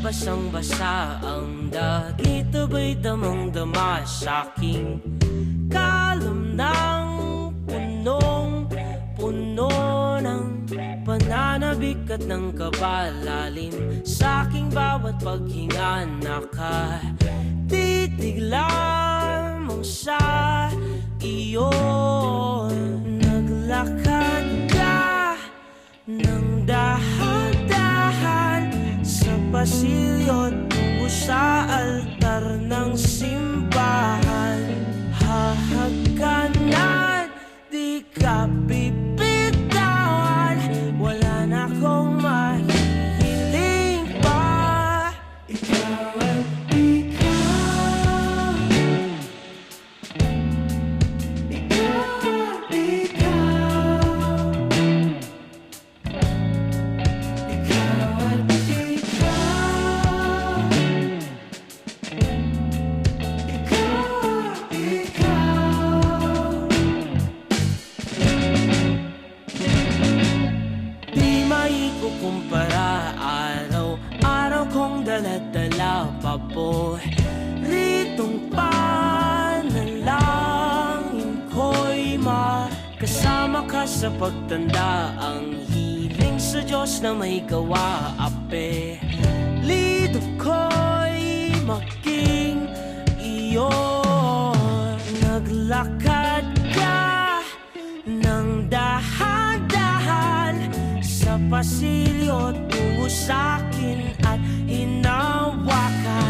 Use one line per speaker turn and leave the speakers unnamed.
basang-basa ang dagito, ba'y damang-dama sa'king kalom ng punong-puno ng pananabik at ng kabalalim. Sa'king bawat paghinga nakatitig lamang sa iyo. Naglakad ka ng dahan-dahan sa pasilyo tungo sa altar ng simbahan. Hahagkanan, di ka bibitawan, wala na akong mahihiling pa. Ikaw at ikaw, ikaw at ikaw, ikaw at ikaw, ikaw at ikaw. Di maikukumpara, araw-araw kong dala-dala paboritong panalangin ko'y makasama ka sa pagtanda. Ang hiling sa Diyos na may gawa, apelido ko'y maging iyo. Naglakad ka ng dahan-dahan sa pasilyo tungo sa'kin at hinawakan.